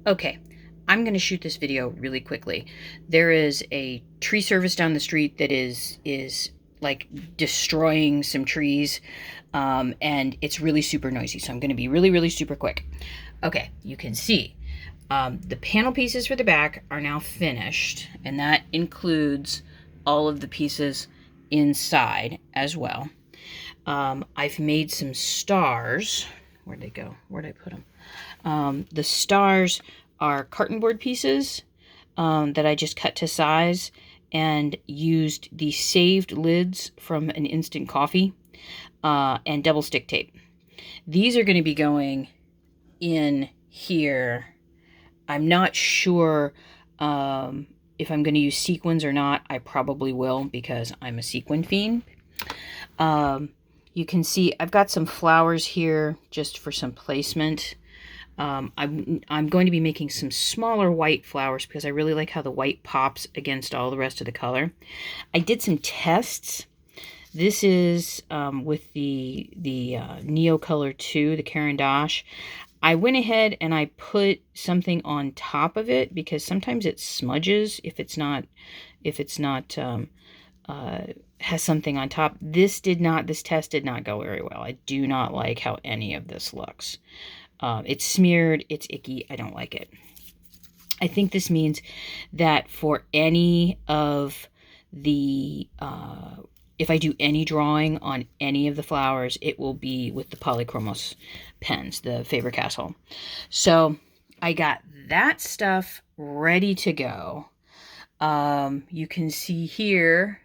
Okay, I'm going to shoot this video really quickly. There is a tree service down the street that is like destroying some trees, and it's really super noisy. So I'm going to be really super quick. Okay, you can see the panel pieces for the back are now finished, and that includes all of the pieces inside as well. I've made some stars. Where'd they go? Where'd I put them? The stars are carton board pieces that I just cut to size and used the saved lids from an instant coffee and double stick tape. These are going to be going in here. I'm not sure if I'm going to use sequins or not. I probably will because I'm a sequin fiend. You can see I've got some flowers here just for some placement. I'm going to be making some smaller white flowers because I really like how the white pops against all the rest of the color. I did some tests. This is with the Neo Color 2, the Caran d'Ache. I went ahead and I put something on top of it because sometimes it smudges if it's not has something on top. This test did not go very well. I do not like how any of this looks. It's smeared, it's icky, I don't like it. I think this means that for any of the, if I do any drawing on any of the flowers, it will be with the Polychromos pens, the Faber-Castell. So I got that stuff ready to go. You can see here,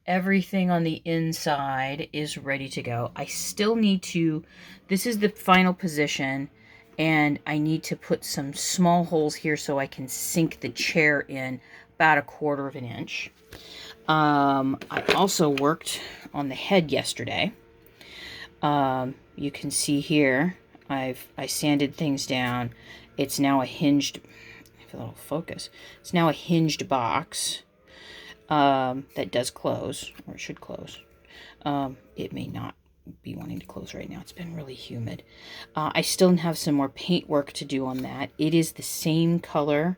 everything on the inside is ready to go. I still need to, this is the final position, and I need to put some small holes here so I can sink the chair in about 1/4 of an inch. I also worked on the head yesterday. You can see here, I sanded things down. It's now a hinged, if it'll focus, it's now a hinged box. That does close, or it should close. It may not be wanting to close right now. It's been really humid. I still have some more paint work to do on that. It is the same color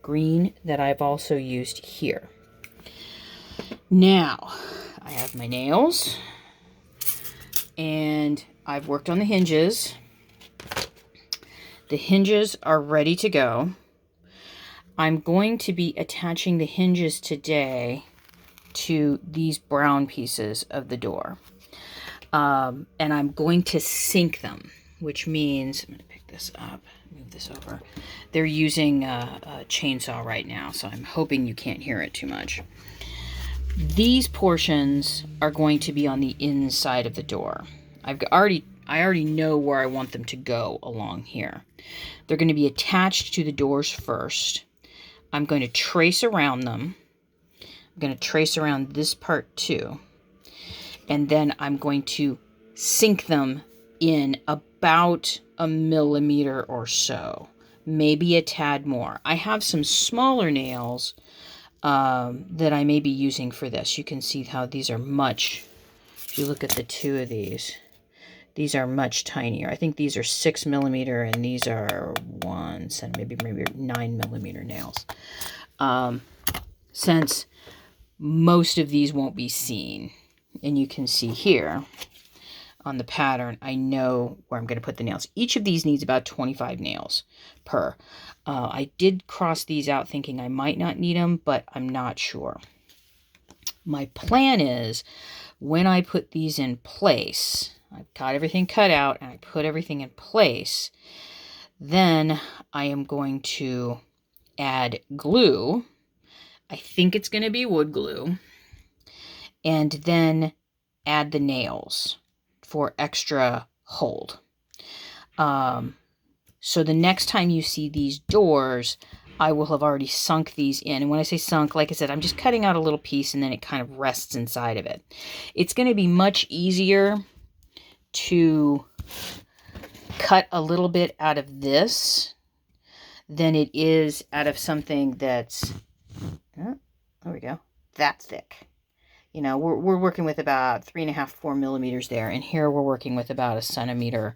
green that I've also used here. Now, I have my nails, and I've worked on the hinges. The hinges are ready to go. I'm going to be attaching the hinges today to these brown pieces of the door. And I'm going to sink them, which means, I'm going to pick this up, move this over. They're using a chainsaw right now, so I'm hoping you can't hear it too much. These portions are going to be on the inside of the door. I already know where I want them to go along here. They're going to be attached to the doors first. I'm going to trace around them. I'm going to trace around this part too. And then I'm going to sink them in about 1 millimeter or so. Maybe a tad more. I have some smaller nails that I may be using for this. You can see how these are much, if you look at the two of these are much tinier. I think these are 6 millimeter and these are 1 centimeter, maybe 9 millimeter nails. Since most of these won't be seen, and you can see here on the pattern, I know where I'm going to put the nails. Each of these needs about 25 nails per. I did cross these out thinking I might not need them, but I'm not sure. My plan is when I put these in place, I've got everything cut out and I put everything in place, then I am going to add glue. I think it's going to be wood glue. And then add the nails for extra hold. So the next time you see these doors, I will have already sunk these in. And when I say sunk, like I said, I'm just cutting out a little piece and then it kind of rests inside of it. It's going to be much easier to cut a little bit out of this than it is out of something that's, oh, there we go, that thick. You know, we're working with about 3.5, 4 millimeters there. And here we're working with about 1 centimeter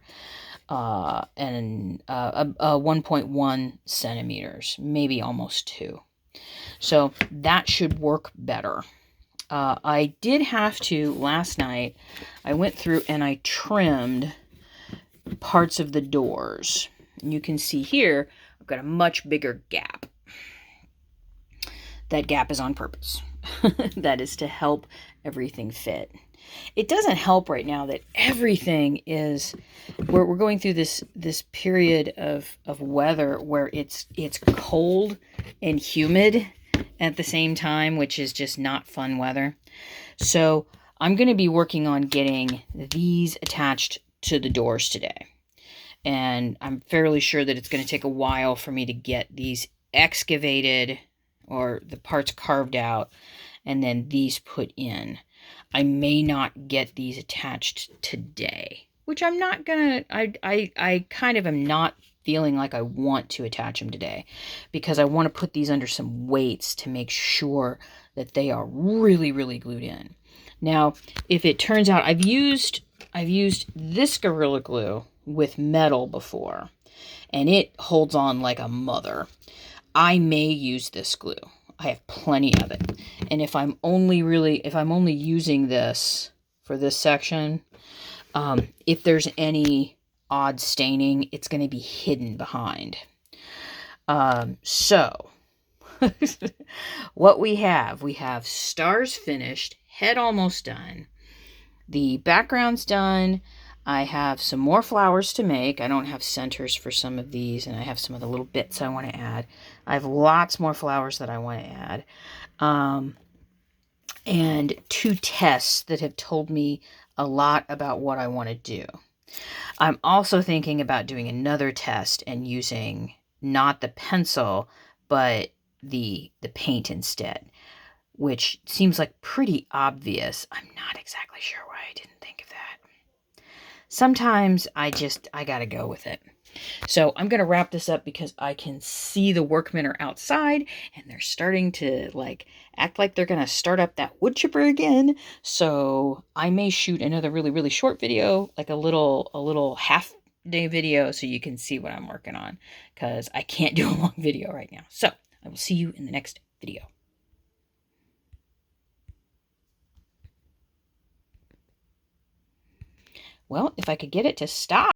and 1.1 centimeters, maybe almost 2. So that should work better. I did have to, last night, I went through and I trimmed parts of the doors. And you can see here, I've got a much bigger gap. That gap is on purpose. That is to help everything fit. It doesn't help right now that everything is, we're going through this period of weather where it's cold and humid at the same time, which is just not fun weather. So I'm going to be working on getting these attached to the doors today. And I'm fairly sure that it's going to take a while for me to get these excavated, or the parts carved out, and then these put in. I may not get these attached today, which I'm not gonna, I kind of am not feeling like I want to attach them today, because I want to put these under some weights to make sure that they are really, really glued in. Now, if it turns out, I've used this Gorilla Glue with metal before, and it holds on like a mother. I may use this glue. I have plenty of it. And if I'm only using this for this section, if there's any odd staining, it's going to be hidden behind. So what we have stars finished, head almost done. The background's done. I have some more flowers to make. I don't have centers for some of these, and I have some of the little bits I want to add. I have lots more flowers that I want to add. And 2 tests that have told me a lot about what I want to do. I'm also thinking about doing another test and using not the pencil, but the paint instead, which seems like pretty obvious. I'm not exactly sure why I didn't think of that. Sometimes I gotta go with it. So I'm gonna wrap this up because I can see the workmen are outside and they're starting to act like they're gonna start up that wood chipper again. So I may shoot another really, really short video, like a little half day video, so you can see what I'm working on, because I can't do a long video right now. So I will see you in the next video. Well, if I could get it to stop.